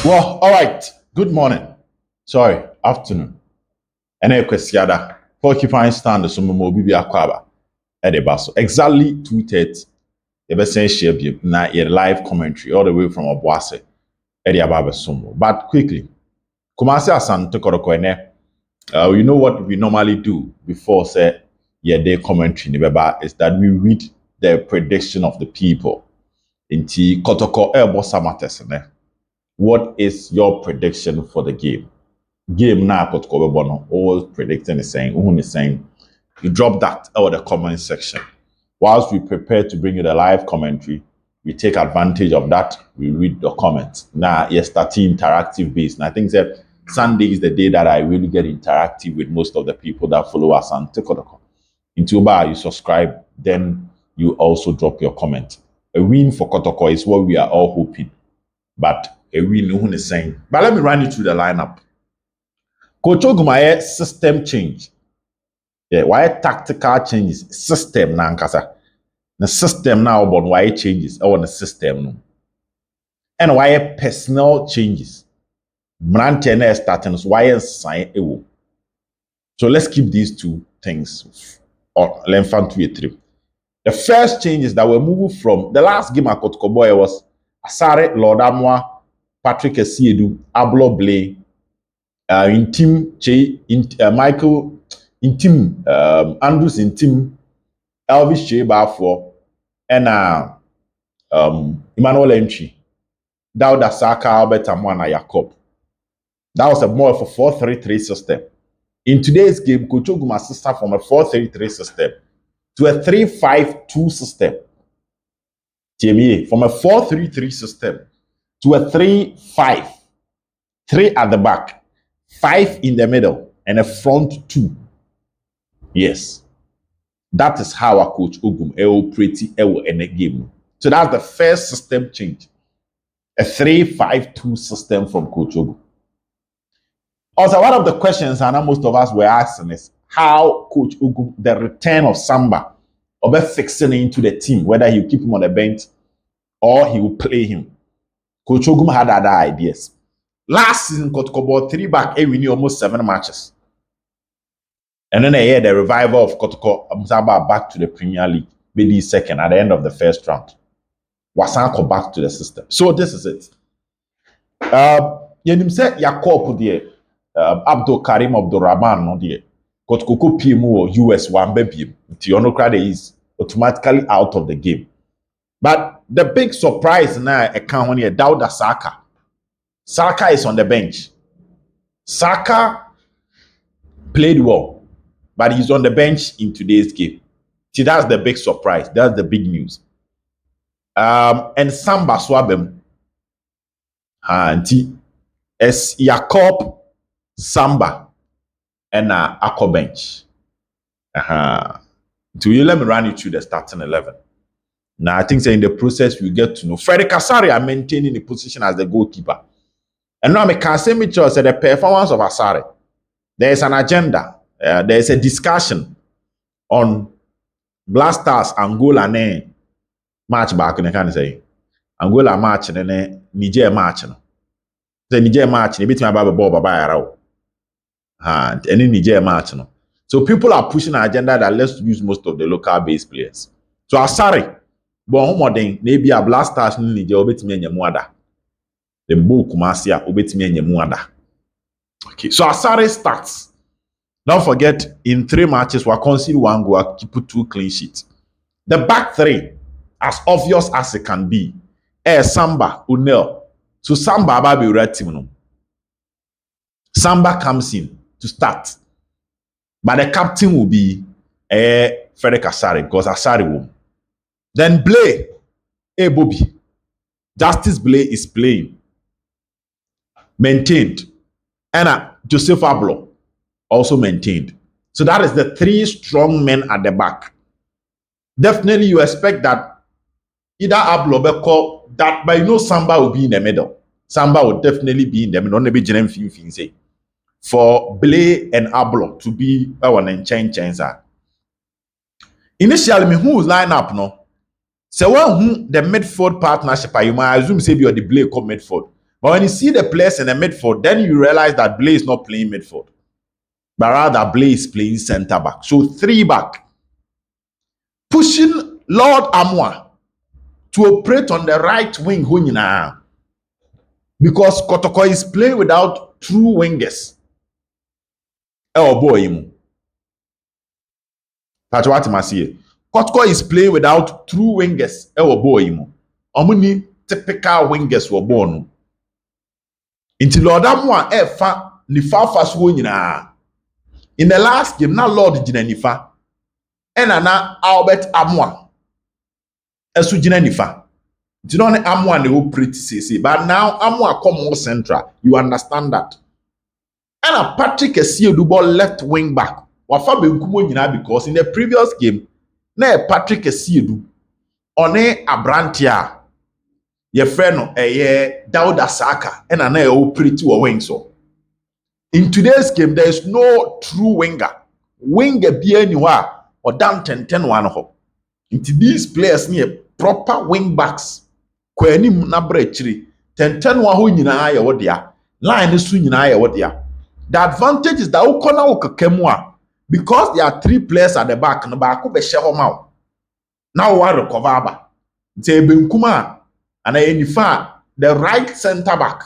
Well, all right. Good morning. Sorry, afternoon. And a question. Porcupine stand so mo bibi akwaba. E de baso. Exactly 2:30. The best share bi na your live commentary all the way from Obuase. E de aba besomo. But quickly, Kumasi Asante Kotoko ene. You know what we normally do before say your day commentary ni beba is that we read the prediction of the people. Inti Kotoko ebo Samartex-Confirmed. What is your prediction for the game? Game now, Kotoko Bono, always predicting the same. Who is saying? You drop that out the comment section. Whilst we prepare to bring you the live commentary, we take advantage of that. We read the comments. Now, yes, starting interactive base. And I think that Sunday is the day that I really get interactive with most of the people that follow us on Kotoko. Into bar, you subscribe, then you also drop your comment. A win for Kotoko is what we are all hoping. But a win who is saying. But let me run you through the lineup. Coach Ogum system change. Yeah, why tactical changes? System na nkasa. The system now about why changes or the system no. And why personnel changes. Mrante na starting so why sign ewo. So let's keep these two things or lengthen to a trip. The first change is that we're moving from the last game at Kotoko was Asare, Lord Amwa, Patrick Esiedu, Ablo Blay, Michael Intim, Andrews Intim, Elvis Chebafo, and Emmanuel Entry, Dauda Saka, Albert Amwana Jacob. That was a more of a 4-3-3 system. In today's game, Coach Ogum assisted from a 4-3-3 system to a 3-5-2 system. From a 4-3-3 system to a 3-5. 3 at the back, 5 in the middle, and a front 2. Yes. That is how our Coach Ogum operates in a game. So that's the first system change. A 3-5-2 system from Coach Ogum. Also, one of the questions I know most of us were asking is how Coach Ogum, the return of Samba, or be fixing into the team, whether he'll keep him on the bench or he will play him. Coach Ogum had other ideas. Last season, Kotoko 3 back, we knew almost 7 matches. And then the revival of Kotoko back to the Premier League, maybe second at the end of the first round. Wasanko back to the system. So this is it. Yenim say Yakob there, Abdul Karim Abdul Rahman no there. Kotoko PMO US one baby. Tionokrade is automatically out of the game. But the big surprise now account when you Dauda Saka. Saka is on the bench. Saka played well, but he's on the bench in today's game. See, that's the big surprise. That's the big news. And Samba Swabem. Es Jacob Samba and Akko bench. So you let me run you through the starting 11. Now, I think that in the process, we get to know Freddy Kasari are maintaining the position as the goalkeeper. And now I can say the performance of Asare. There is an agenda. There is a discussion on Black Stars Angola match back in the can say Angola match and Niger match. The Niger match, bit my ball baba and any Niger match. So people are pushing an agenda that let's use most of the local base players. So Asare, bon modern, maybe a Black Stars in Niger obetimi enyemuada. The book Kumasia obetimi enyemuada. Okay, so Asare starts. Don't forget, in 3 matches, we concede 1 goal, keep 2 clean sheets. The back 3, as obvious as it can be, Samba, Unel. So Samba will be red team. Samba comes in to start. But the captain will be Frederick Asare, because Asare will. Then Blay, Bobby. Justice Blay is playing. Maintained. And Joseph Ablo also maintained. So that is the 3 strong men at the back. Definitely you expect that either Ablo or that, but you know Samba will be in the middle. Samba will definitely be in the middle. Not be Jerem Fin for Blay and Ablo to be our change. Initially, who line up no? So when the midfield partnership, you might assume say you're the Blay come midfield. But when you see the players in the midfield, then you realize that Blay is not playing midfield, but rather Blay is playing centre back. So 3 back. Pushing Lord Amwa to operate on the right wing because Kotoko is playing without true wingers. Oh boy, Kotoko is playing without true wingers. Oh boy, omuni typical wingers were born. Until Lord Amwa fa nifa so nyina. In the last game, now Lord Jina nifa. And na Albert Amwa. Esu Jina nifa. Do you know Amwa they operate say, but now Amwa come more central. You understand that? And a Patrick Esiedu left wing back. Wafa benkumo nyina because in the previous game, na Patrick Esiedu one Abrantia. Your friend no Dauda Saka and na operate to a wing so. In today's game, there is no true winger. Winger be anywhere or down 10-10-1 ho. Into these players near proper wing backs. Kweni na brechiri 10-10-1 ho nyina ya wodia. Line su nyina ya wodia. The advantage is that ukona ukakemwa because there are 3 players at the back no ba ko be hye ho ma. Now we recover ba. Nti ebenkuma ana enifa the right center back.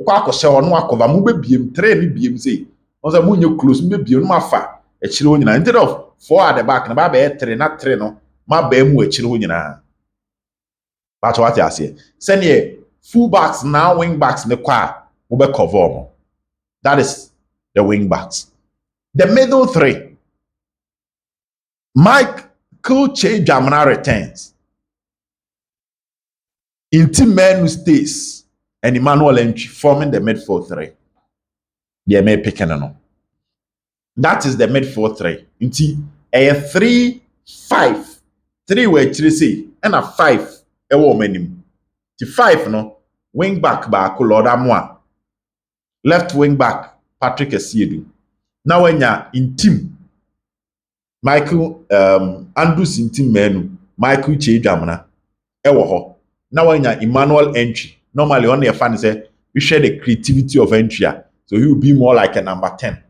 Kwa akɔhyɛ hɔ no akɔva mu bebiem train biem sei ɔsɛ mu nye close mu bebiem no afa akyire hɔ nyinaa instead of 4 at the back na ba bɛyɛ 3 na 3 no ma bɛɛ mu akyire hɔ nyinaa but what you say sɛnea full backs now wing backs ne kɔ a wo bɛ cover mo that is the wing backs. The middle 3 Michael Jamana returns into men who stays and Emmanuel Entry forming the midfield 3. They may pick no. That is the midfield 3. Inti a 3-5. 3 were 3 say and a 5 a woman. The 5 no wing back Lord Amwa. Left wing back Patrick Esiedu. Now when you're in team Michael Andrews in team menu Michael Jamana. Ewo ho. Now when you're Emmanuel Entry. Normally, on the fan say we share the creativity of Entry, so he will be more like a number 10.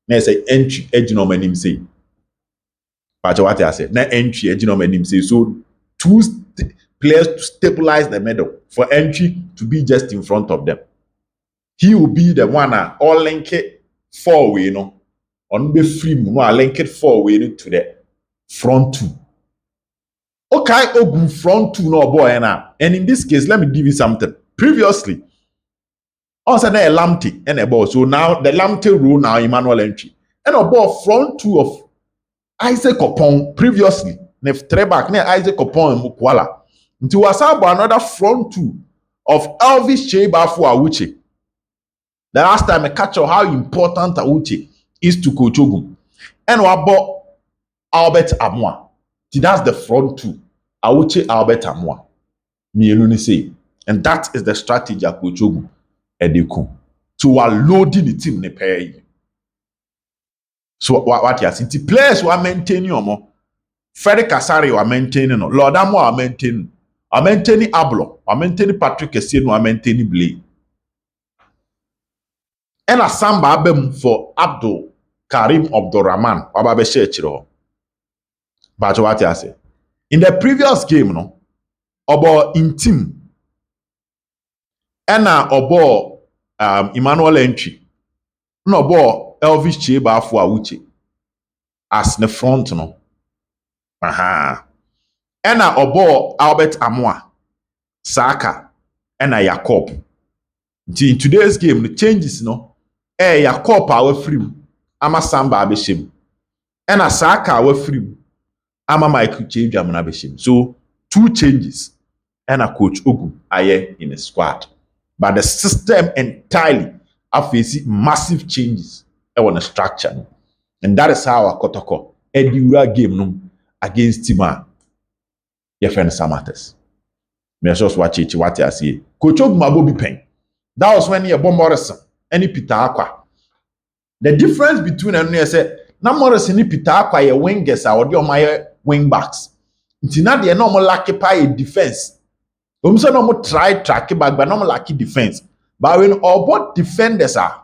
Now say Entry, edge no him say. But what I say, now Entry, edge no him say. So 2 players to stabilize the middle for Entry to be just in front of them. He will be the one all link it 4 way, on the free no link it 4 way to the front 2. Okay, Ogum front 2 no boy now. And in this case, let me give you something. Previously, also a Lamte and a ball. So now the Lamte rule now Emmanuel Entry. And a ball front 2 of Isaac Opon previously. Nef Trebak near Isaac Opon and Mukwala. Until Wasaba another front 2 of Elvis Chebafu Awuche. The last time I catch how important Awuche is to Coach Ogum. And Wabo Albert Amwa. That's the front 2. Awuche Albert Amwa. Me say. And that is the strategy of Coach Ogum Edeku. To loading the team ne pay. So what you see? The players who are maintaining more. Freddy Kasari were maintaining. Lord Amo are maintaining. Are maintaining Ablo. Are maintaining Patrick Essien. Are maintaining Blay. And a samba abem for Abdul Karim Abdurrahman. Wababe Shechiro. But what you say? In the previous game, about in team. And about Emmanuel Entry. No about Elvis Cheba for Awuche. As the front, no. Aha. And about Albert Amwa. Saka. And Jacob. In today's game, the changes, Jacob our free. Ama Samba Abeshim. And Saka our free. Ama Michael Jamana Abeshim. So 2 changes. And a Coach Ogum aye in the squad. But the system entirely are facing massive changes on the structure. And that is how Kotoko Edura game against Tima. Your friend Samartex. Me just watch it, what I see. Coach Ogum be pen. That was when he bought Morrison and Peter Aqua. The difference between them is that now Morrison and Peter Aqua are wingers or my wing backs. It's not the normal lucky pie defense. So no more try track back, but normal lucky defense. But when both defenders are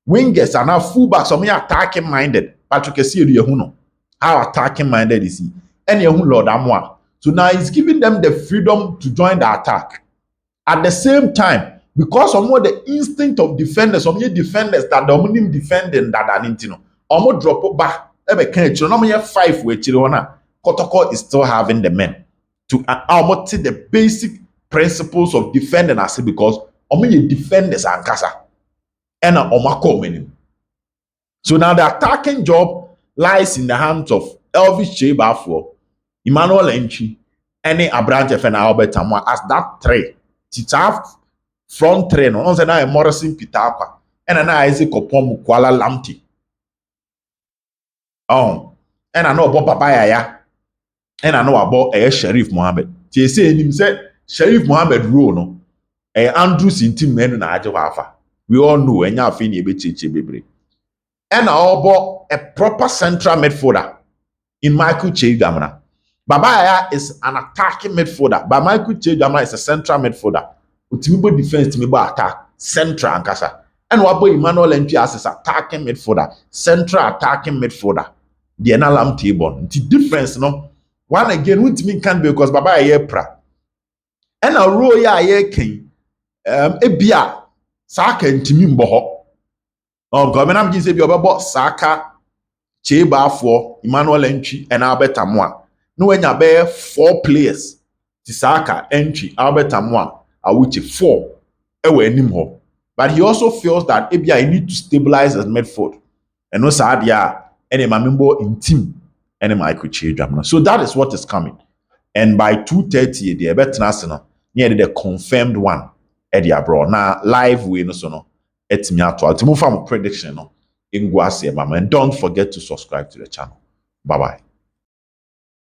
wingers are now fullbacks, some are attacking minded. Patrick Essiedu Yehuno. How attacking minded is he? And Yehun Lord Amwa. So now he's giving them the freedom to join the attack. At the same time, because of more the instinct of defenders, some defenders that the minimum defending that are intino. Omo drop back. Ebe can you know 5 way chirona. Kotoko is still having the men to almost the basic principles of defending as because omo defenders and kasa. And omako menu. So now the attacking job lies in the hands of Elvis Chebafo, Emmanuel Enchi, and Abrante and Albert Tamwa as that three. Tita front three, no one na Morrison Pitapa, and an Isaac Opom Kuala Lamti. Oh, and I know about Papaya, and I know about Sheriff Mohammed. They say him said Sheriff Mohammed rule no, Andrews in team men na Ajawafa. We all know and ya fini bebre. And about a proper central midfielder in Michael Chegamana. Babaya is an attacking midfielder, but Michael Chegamana is a central midfielder. Utimibo defense, timibo attack, central and kasa. And wabo Emmanuel Enchi is attacking midfielder, central attacking midfielder. The analam table. The difference, no. One again, which mean can be because Babaya ye pra. And a row ya ye king, ebia, Saka and Timimbo. Government am say be about Saka, Chebafo, Emmanuel Enchi, and Albert Amwa. No when you bear 4 players. Saka, Enchi, Albert Amwa, which 4 anymore. But he also feels that I need to stabilize his midfield. And no Sadia, and a member in team, and a Michael Chedram. So that is what is coming. And by 2:30, the Ebet National near the confirmed one at the abroad. Now live we no so no. It's me at all. To move from prediction no. In Guasia, and don't forget to subscribe to the channel. Bye bye.